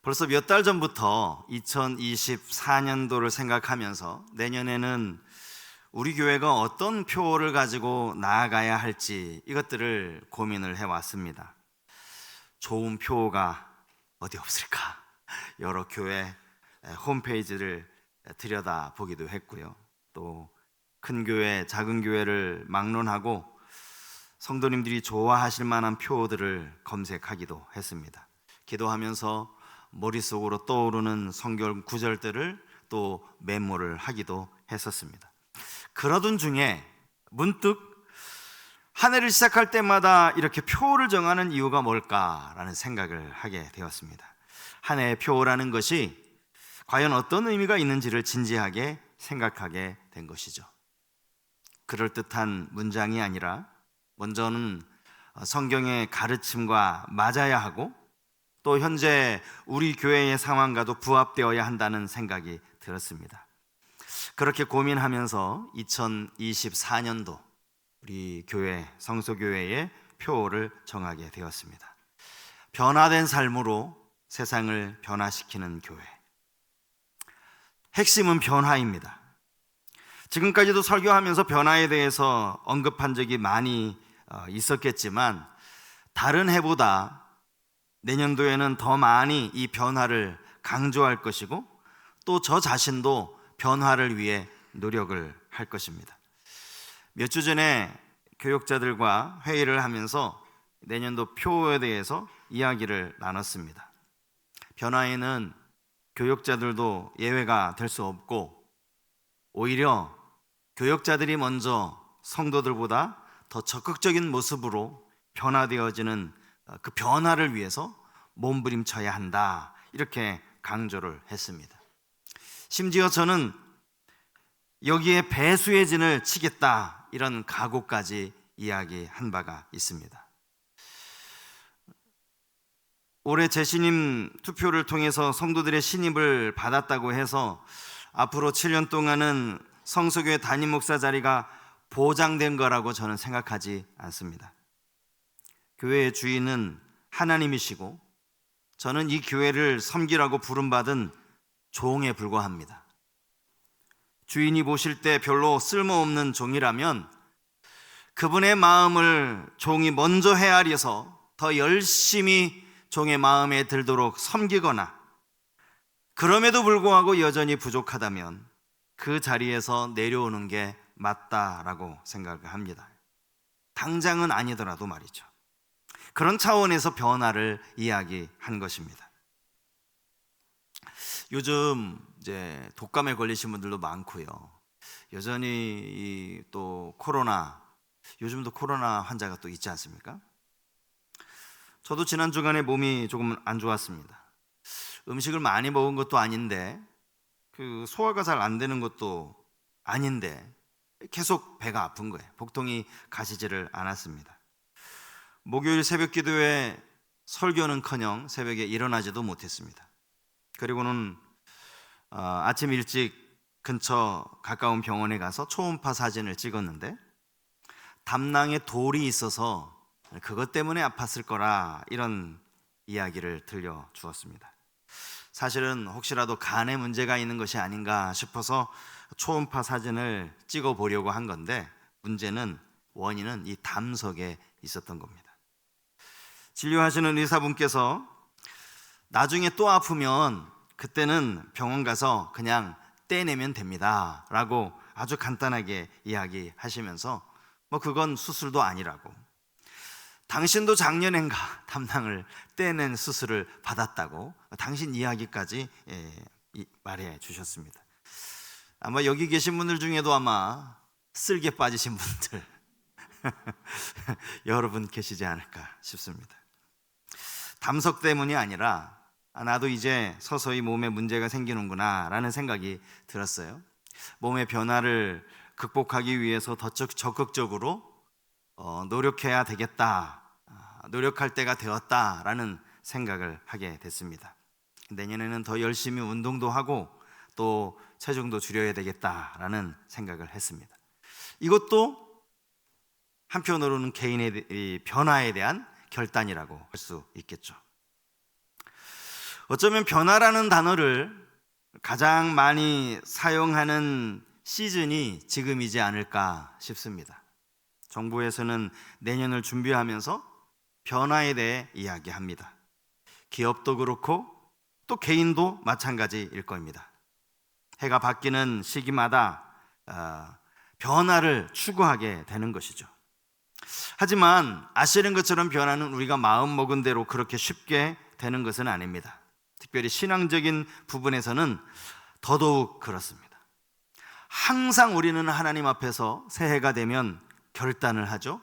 벌써 몇 달 전부터 2024년도를 생각하면서 내년에는 우리 교회가 어떤 표를 가지고 나아가야 할지 이것들을 고민을 해왔습니다. 좋은 표가 어디 없을까? 여러 교회 홈페이지를 들여다보기도 했고요. 또 큰 교회, 작은 교회를 막론하고 성도님들이 좋아하실 만한 표들을 검색하기도 했습니다. 기도하면서 머릿속으로 떠오르는 성경 구절들을 또 메모를 하기도 했었습니다. 그러던 중에 문득 한 해를 시작할 때마다 이렇게 표를 정하는 이유가 뭘까라는 생각을 하게 되었습니다. 한 해의 표라는 것이 과연 어떤 의미가 있는지를 진지하게 생각하게 된 것이죠. 그럴듯한 문장이 아니라 먼저는 성경의 가르침과 맞아야 하고 또 현재 우리 교회의 상황과도 부합되어야 한다는 생각이 들었습니다. 그렇게 고민하면서 2024년도 우리 교회, 성소교회의 표를 정하게 되었습니다. 변화된 삶으로 세상을 변화시키는 교회. 핵심은 변화입니다. 지금까지도 설교하면서 변화에 대해서 언급한 적이 많이 있었겠지만 다른 해보다 내년도에는 더 많이 이 변화를 강조할 것이고 또 저 자신도 변화를 위해 노력을 할 것입니다. 몇 주 전에 교육자들과 회의를 하면서 내년도 표에 대해서 이야기를 나눴습니다. 변화에는 교육자들도 예외가 될 수 없고 오히려 교육자들이 먼저 성도들보다 더 적극적인 모습으로 변화되어지는 그 변화를 위해서 몸부림쳐야 한다, 이렇게 강조를 했습니다. 심지어 저는 여기에 배수의 진을 치겠다, 이런 각오까지 이야기한 바가 있습니다. 올해 재신임 투표를 통해서 성도들의 신임을 받았다고 해서 앞으로 7년 동안은 성소교회 담임 목사 자리가 보장된 거라고 저는 생각하지 않습니다. 교회의 주인은 하나님이시고 저는 이 교회를 섬기라고 부름받은 종에 불과합니다. 주인이 보실 때 별로 쓸모없는 종이라면 그분의 마음을 종이 먼저 헤아려서 더 열심히 종의 마음에 들도록 섬기거나 그럼에도 불구하고 여전히 부족하다면 그 자리에서 내려오는 게 맞다라고 생각합니다. 당장은 아니더라도 말이죠. 그런 차원에서 변화를 이야기한 것입니다. 요즘 이제 독감에 걸리신 분들도 많고요. 여전히 또 코로나, 요즘도 코로나 환자가 또 있지 않습니까? 저도 지난 주간에 몸이 조금 안 좋았습니다. 음식을 많이 먹은 것도 아닌데 소화가 잘 안 되는 것도 아닌데 계속 배가 아픈 거예요. 복통이 가시지를 않았습니다. 목요일 새벽 기도에 설교는커녕 새벽에 일어나지도 못했습니다. 그리고는 아침 일찍 근처 가까운 병원에 가서 초음파 사진을 찍었는데 담낭에 돌이 있어서 그것 때문에 아팠을 거라, 이런 이야기를 들려주었습니다. 사실은 혹시라도 간에 문제가 있는 것이 아닌가 싶어서 초음파 사진을 찍어 보려고 한 건데 원인은 이 담석에 있었던 겁니다. 진료하시는 의사분께서 나중에 또 아프면 그때는 병원 가서 그냥 떼내면 됩니다 라고 아주 간단하게 이야기하시면서 그건 수술도 아니라고, 당신도 작년엔가 담낭을 떼낸 수술을 받았다고 당신 이야기까지 말해 주셨습니다. 아마 여기 계신 분들 중에도 아마 쓸개 빠지신 분들 여러분 계시지 않을까 싶습니다. 담석 때문이 아니라 나도 이제 서서히 몸에 문제가 생기는구나 라는 생각이 들었어요. 몸의 변화를 극복하기 위해서 더 적극적으로 노력해야 되겠다, 노력할 때가 되었다라는 생각을 하게 됐습니다. 내년에는 더 열심히 운동도 하고 또 체중도 줄여야 되겠다라는 생각을 했습니다. 이것도 한편으로는 개인의 변화에 대한 결단이라고 할 수 있겠죠. 어쩌면 변화라는 단어를 가장 많이 사용하는 시즌이 지금이지 않을까 싶습니다. 정부에서는 내년을 준비하면서 변화에 대해 이야기합니다. 기업도 그렇고 또 개인도 마찬가지일 겁니다. 해가 바뀌는 시기마다 변화를 추구하게 되는 것이죠. 하지만 아시는 것처럼 변화는 우리가 마음먹은 대로 그렇게 쉽게 되는 것은 아닙니다. 특별히 신앙적인 부분에서는 더더욱 그렇습니다. 항상 우리는 하나님 앞에서 새해가 되면 결단을 하죠.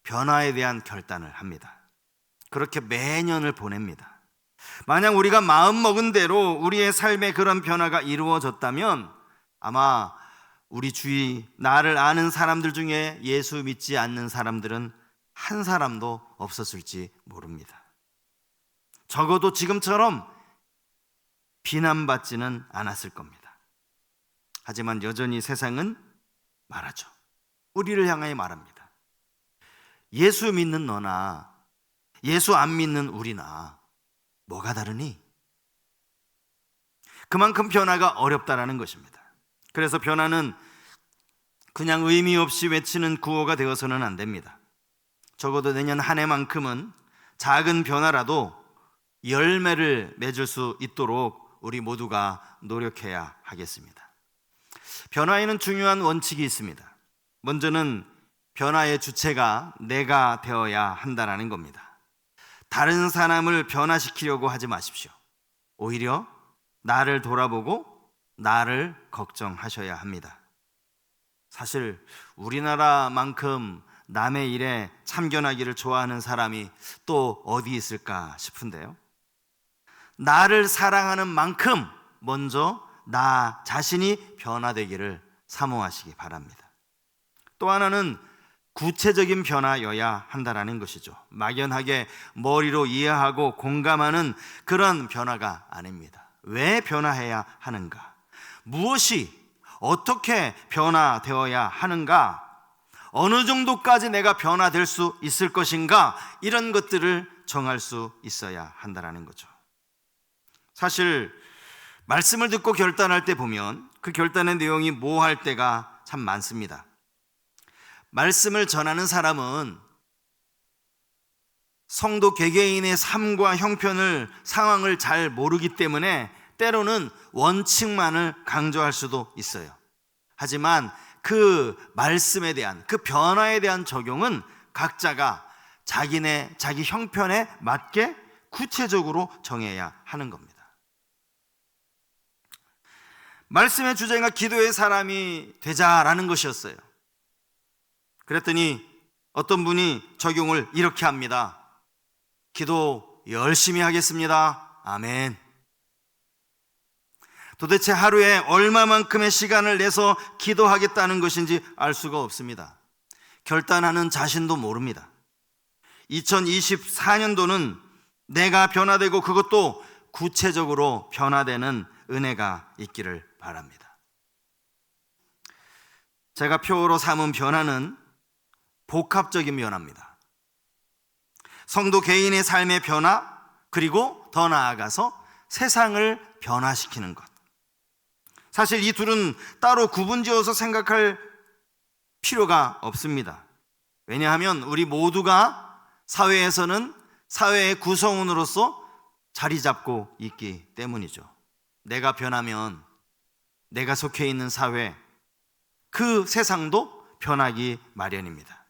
변화에 대한 결단을 합니다. 그렇게 매년을 보냅니다. 만약 우리가 마음먹은 대로 우리의 삶에 그런 변화가 이루어졌다면 아마 우리 주위 나를 아는 사람들 중에 예수 믿지 않는 사람들은 한 사람도 없었을지 모릅니다. 적어도 지금처럼 비난받지는 않았을 겁니다. 하지만 여전히 세상은 말하죠. 우리를 향하여 말합니다. 예수 믿는 너나 예수 안 믿는 우리나 뭐가 다르니? 그만큼 변화가 어렵다라는 것입니다. 그래서 변화는 그냥 의미 없이 외치는 구호가 되어서는 안 됩니다. 적어도 내년 한 해만큼은 작은 변화라도 열매를 맺을 수 있도록 우리 모두가 노력해야 하겠습니다. 변화에는 중요한 원칙이 있습니다. 먼저는 변화의 주체가 내가 되어야 한다는 겁니다. 다른 사람을 변화시키려고 하지 마십시오. 오히려 나를 돌아보고 나를 걱정하셔야 합니다. 사실 우리나라만큼 남의 일에 참견하기를 좋아하는 사람이 또 어디 있을까 싶은데요. 나를 사랑하는 만큼 먼저 나 자신이 변화되기를 사모하시기 바랍니다. 또 하나는 구체적인 변화여야 한다는 것이죠. 막연하게 머리로 이해하고 공감하는 그런 변화가 아닙니다. 왜 변화해야 하는가? 무엇이 어떻게 변화되어야 하는가? 어느 정도까지 내가 변화될 수 있을 것인가? 이런 것들을 정할 수 있어야 한다는 거죠. 사실 말씀을 듣고 결단할 때 보면 그 결단의 내용이 모호할 때가 참 많습니다. 말씀을 전하는 사람은 성도 개개인의 삶과 형편을, 상황을 잘 모르기 때문에 때로는 원칙만을 강조할 수도 있어요. 하지만 그 말씀에 대한, 그 변화에 대한 적용은 각자가 자기 형편에 맞게 구체적으로 정해야 하는 겁니다. 말씀의 주제가 기도의 사람이 되자라는 것이었어요. 그랬더니 어떤 분이 적용을 이렇게 합니다. 기도 열심히 하겠습니다. 아멘. 도대체 하루에 얼마만큼의 시간을 내서 기도하겠다는 것인지 알 수가 없습니다. 결단하는 자신도 모릅니다. 2024년도는 내가 변화되고 그것도 구체적으로 변화되는 은혜가 있기를 바랍니다. 제가 표로 삼은 변화는 복합적인 변화입니다. 성도 개인의 삶의 변화, 그리고 더 나아가서 세상을 변화시키는 것. 사실 이 둘은 따로 구분지어서 생각할 필요가 없습니다. 왜냐하면 우리 모두가 사회에서는 사회의 구성원으로서 자리 잡고 있기 때문이죠. 내가 변하면 내가 속해 있는 사회, 그 세상도 변하기 마련입니다.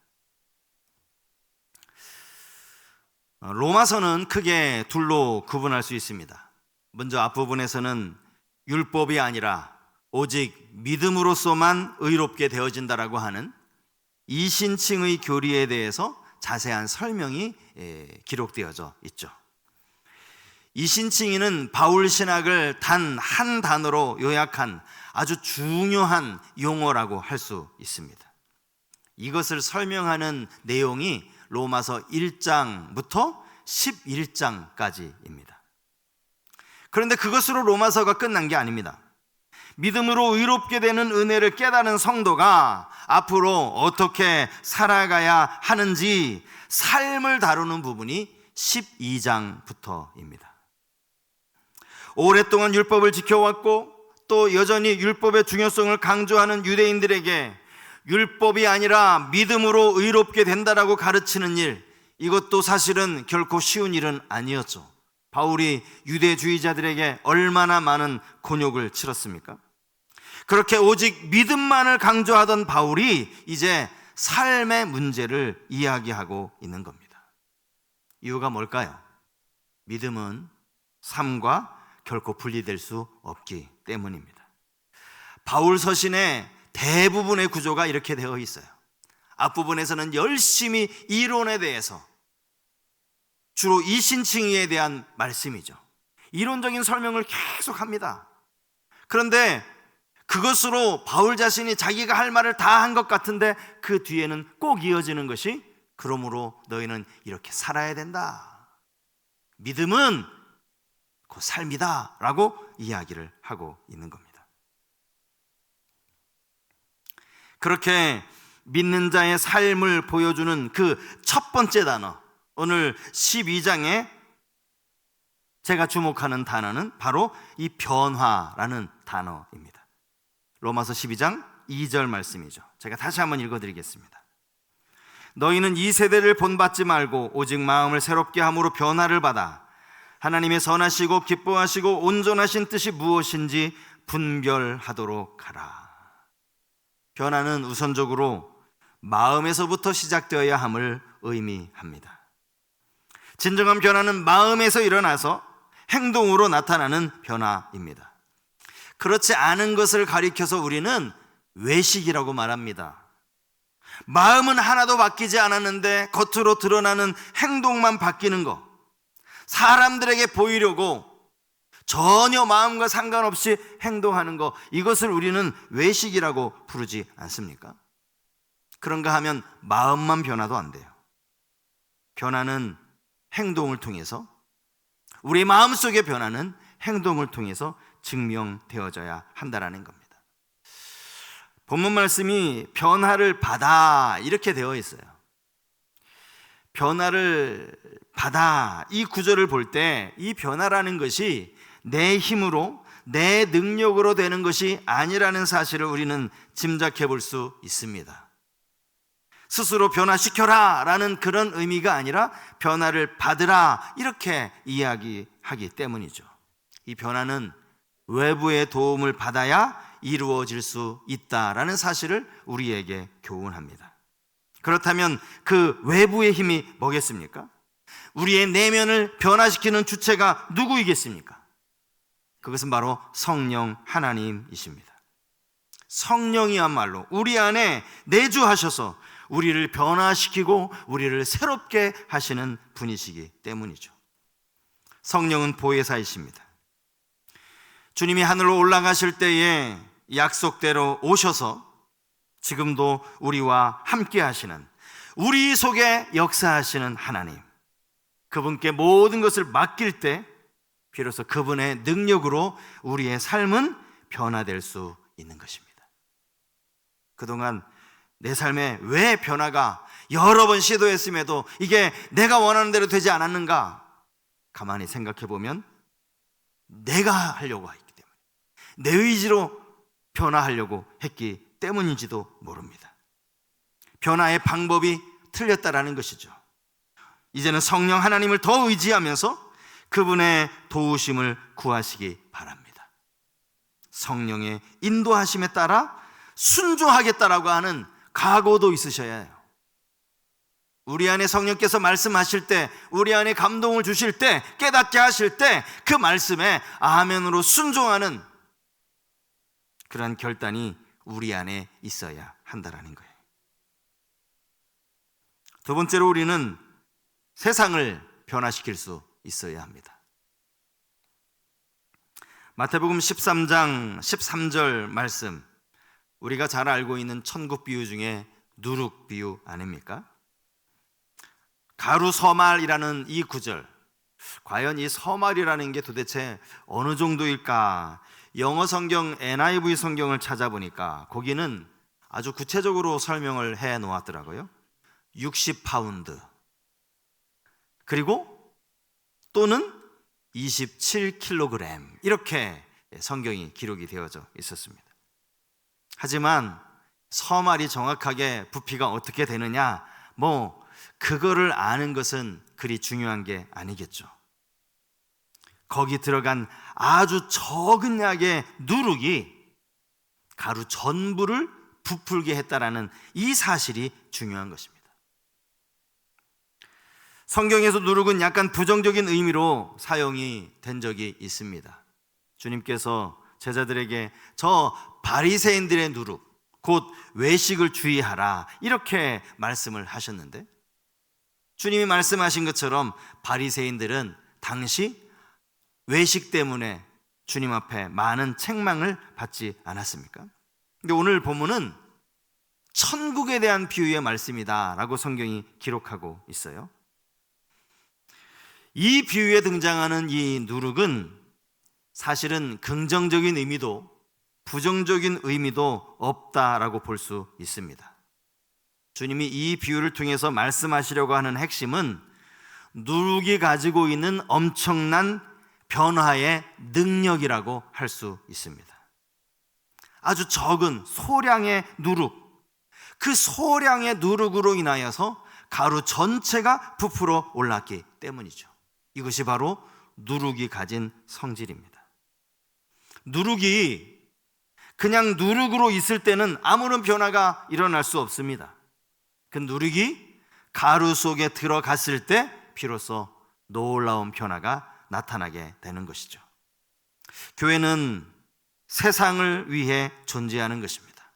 로마서는 크게 둘로 구분할 수 있습니다. 먼저 앞부분에서는 율법이 아니라 오직 믿음으로서만 의롭게 되어진다라고 하는 이신칭의 교리에 대해서 자세한 설명이 기록되어져 있죠. 이신칭의는 바울 신학을 단 한 단어로 요약한 아주 중요한 용어라고 할 수 있습니다. 이것을 설명하는 내용이 로마서 1장부터 11장까지입니다. 그런데 그것으로 로마서가 끝난 게 아닙니다. 믿음으로 의롭게 되는 은혜를 깨달은 성도가 앞으로 어떻게 살아가야 하는지 삶을 다루는 부분이 12장부터입니다. 오랫동안 율법을 지켜왔고 또 여전히 율법의 중요성을 강조하는 유대인들에게 율법이 아니라 믿음으로 의롭게 된다라고 가르치는 일, 이것도 사실은 결코 쉬운 일은 아니었죠. 바울이 유대주의자들에게 얼마나 많은 곤욕을 치렀습니까? 그렇게 오직 믿음만을 강조하던 바울이 이제 삶의 문제를 이야기하고 있는 겁니다. 이유가 뭘까요? 믿음은 삶과 결코 분리될 수 없기 때문입니다. 바울 서신의 대부분의 구조가 이렇게 되어 있어요. 앞부분에서는 열심히 이론에 대해서, 주로 이신칭의에 대한 말씀이죠. 이론적인 설명을 계속 합니다. 그런데 그것으로 바울 자신이 자기가 할 말을 다 한 것 같은데 그 뒤에는 꼭 이어지는 것이 그러므로 너희는 이렇게 살아야 된다. 믿음은 그 삶이다 라고 이야기를 하고 있는 겁니다. 그렇게 믿는 자의 삶을 보여주는 그 첫 번째 단어, 오늘 12장에 제가 주목하는 단어는 바로 이 변화라는 단어입니다. 로마서 12장 2절 말씀이죠. 제가 다시 한번 읽어드리겠습니다. 너희는 이 세대를 본받지 말고 오직 마음을 새롭게 함으로 변화를 받아 하나님의 선하시고 기뻐하시고 온전하신 뜻이 무엇인지 분별하도록 하라. 변화는 우선적으로 마음에서부터 시작되어야 함을 의미합니다. 진정한 변화는 마음에서 일어나서 행동으로 나타나는 변화입니다. 그렇지 않은 것을 가리켜서 우리는 외식이라고 말합니다. 마음은 하나도 바뀌지 않았는데 겉으로 드러나는 행동만 바뀌는 것, 사람들에게 보이려고 전혀 마음과 상관없이 행동하는 것, 이것을 우리는 외식이라고 부르지 않습니까? 그런가 하면 마음만 변화도 안 돼요. 변화는 행동을 통해서, 우리 마음속의 변화는 행동을 통해서 증명되어져야 한다라는 겁니다. 본문 말씀이 변화를 받아 이렇게 되어 있어요. 변화를 받아, 이 구절을 볼 때 이 변화라는 것이 내 힘으로, 내 능력으로 되는 것이 아니라는 사실을 우리는 짐작해 볼 수 있습니다. 스스로 변화시켜라 라는 그런 의미가 아니라 변화를 받으라 이렇게 이야기하기 때문이죠. 이 변화는 외부의 도움을 받아야 이루어질 수 있다라는 사실을 우리에게 교훈합니다. 그렇다면 그 외부의 힘이 뭐겠습니까? 우리의 내면을 변화시키는 주체가 누구이겠습니까? 그것은 바로 성령 하나님이십니다. 성령이야말로 우리 안에 내주하셔서 우리를 변화시키고 우리를 새롭게 하시는 분이시기 때문이죠. 성령은 보혜사이십니다. 주님이 하늘로 올라가실 때에 약속대로 오셔서 지금도 우리와 함께 하시는, 우리 속에 역사하시는 하나님, 그분께 모든 것을 맡길 때 비로소 그분의 능력으로 우리의 삶은 변화될 수 있는 것입니다. 그동안 내 삶에 왜 변화가 여러 번 시도했음에도 이게 내가 원하는 대로 되지 않았는가? 가만히 생각해 보면 내가 하려고 했기 때문에, 내 의지로 변화하려고 했기 때문인지도 모릅니다. 변화의 방법이 틀렸다라는 것이죠. 이제는 성령 하나님을 더 의지하면서 그분의 도우심을 구하시기 바랍니다. 성령의 인도하심에 따라 순종하겠다라고 하는 각오도 있으셔야 해요. 우리 안에 성령께서 말씀하실 때, 우리 안에 감동을 주실 때, 깨닫게 하실 때 그 말씀에 아멘으로 순종하는 그런 결단이 우리 안에 있어야 한다라는 거예요. 두 번째로 우리는 세상을 변화시킬 수 있어야 합니다. 마태복음 13장 13절 말씀, 우리가 잘 알고 있는 천국 비유 중에 누룩 비유 아닙니까? 가루 서말이라는 이 구절, 과연 이 서말이라는 게 도대체 어느 정도일까? 영어 성경 NIV 성경을 찾아보니까 거기는 아주 구체적으로 설명을 해 놓았더라고요. 60파운드, 그리고 또는 27kg 이렇게 성경이 기록이 되어져 있었습니다. 하지만 서말이 정확하게 부피가 어떻게 되느냐, 그거를 아는 것은 그리 중요한 게 아니겠죠. 거기 들어간 아주 적은 약의 누룩이 가루 전부를 부풀게 했다라는 이 사실이 중요한 것입니다. 성경에서 누룩은 약간 부정적인 의미로 사용이 된 적이 있습니다. 주님께서 제자들에게 저 바리새인들의 누룩, 곧 외식을 주의하라, 이렇게 말씀을 하셨는데, 주님이 말씀하신 것처럼 바리새인들은 당시 외식 때문에 주님 앞에 많은 책망을 받지 않았습니까? 근데 오늘 본문은 천국에 대한 비유의 말씀이다 라고 성경이 기록하고 있어요. 이 비유에 등장하는 이 누룩은 사실은 긍정적인 의미도 부정적인 의미도 없다라고 볼 수 있습니다. 주님이 이 비유를 통해서 말씀하시려고 하는 핵심은 누룩이 가지고 있는 엄청난 변화의 능력이라고 할 수 있습니다. 아주 적은 소량의 누룩, 그 소량의 누룩으로 인하여서 가루 전체가 부풀어 올랐기 때문이죠. 이것이 바로 누룩이 가진 성질입니다. 누룩이 그냥 누룩으로 있을 때는 아무런 변화가 일어날 수 없습니다. 그 누룩이 가루 속에 들어갔을 때 비로소 놀라운 변화가 나타나게 되는 것이죠. 교회는 세상을 위해 존재하는 것입니다.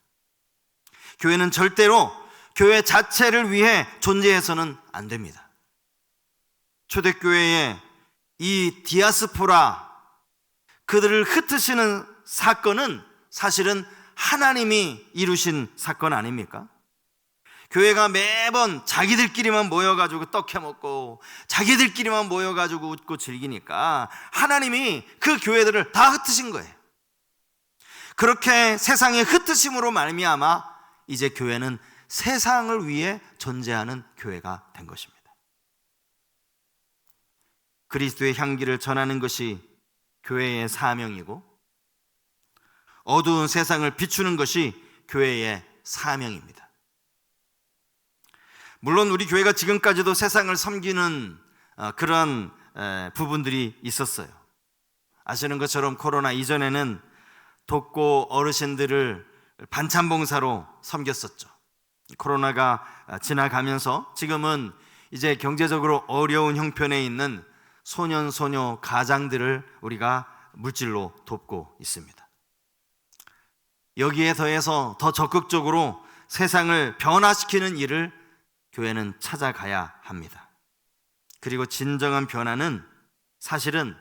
교회는 절대로 교회 자체를 위해 존재해서는 안 됩니다. 초대교회의 이 디아스포라, 그들을 흩으시는 사건은 사실은 하나님이 이루신 사건 아닙니까? 교회가 매번 자기들끼리만 모여가지고 떡 해먹고 자기들끼리만 모여가지고 웃고 즐기니까 하나님이 그 교회들을 다 흩으신 거예요. 그렇게 세상의 흩으심으로 말미암아 이제 교회는 세상을 위해 존재하는 교회가 된 것입니다. 그리스도의 향기를 전하는 것이 교회의 사명이고, 어두운 세상을 비추는 것이 교회의 사명입니다. 물론 우리 교회가 지금까지도 세상을 섬기는 그런 부분들이 있었어요. 아시는 것처럼 코로나 이전에는 독고 어르신들을 반찬 봉사로 섬겼었죠. 코로나가 지나가면서 지금은 이제 경제적으로 어려운 형편에 있는 소년 소녀 가장들을 우리가 물질로 돕고 있습니다. 여기에 더해서 더 적극적으로 세상을 변화시키는 일을 교회는 찾아가야 합니다. 그리고 진정한 변화는 사실은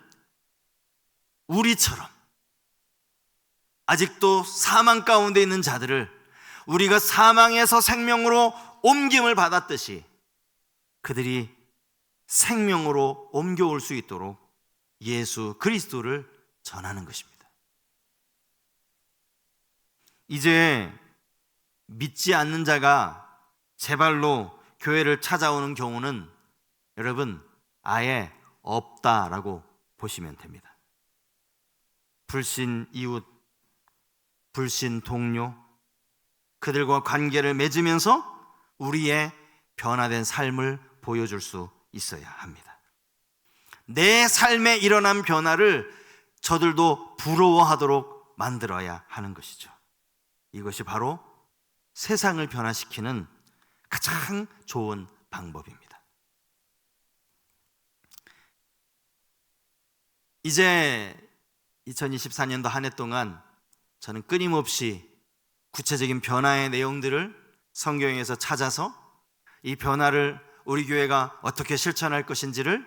우리처럼 아직도 사망 가운데 있는 자들을 우리가 사망에서 생명으로 옮김을 받았듯이 그들이 생명으로 옮겨올 수 있도록 예수 그리스도를 전하는 것입니다. 이제 믿지 않는 자가 제발로 교회를 찾아오는 경우는 여러분 아예 없다라고 보시면 됩니다. 불신 이웃, 불신 동료, 그들과 관계를 맺으면서 우리의 변화된 삶을 보여줄 수 있어야 합니다. 내 삶에 일어난 변화를 저들도 부러워하도록 만들어야 하는 것이죠. 이것이 바로 세상을 변화시키는 가장 좋은 방법입니다. 이제 2024년도 한 해 동안 저는 끊임없이 구체적인 변화의 내용들을 성경에서 찾아서 이 변화를 우리 교회가 어떻게 실천할 것인지를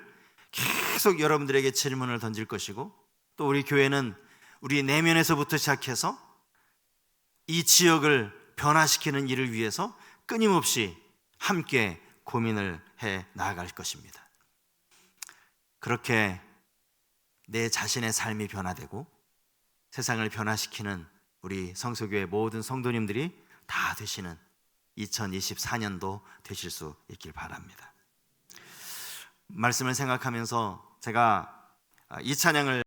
계속 여러분들에게 질문을 던질 것이고, 또 우리 교회는 우리 내면에서부터 시작해서 이 지역을 변화시키는 일을 위해서 끊임없이 함께 고민을 해 나아갈 것입니다. 그렇게 내 자신의 삶이 변화되고 세상을 변화시키는 우리 성서교회 모든 성도님들이 다 되시는 2024년도 되실 수 있길 바랍니다. 말씀을 생각하면서 제가 이 찬양을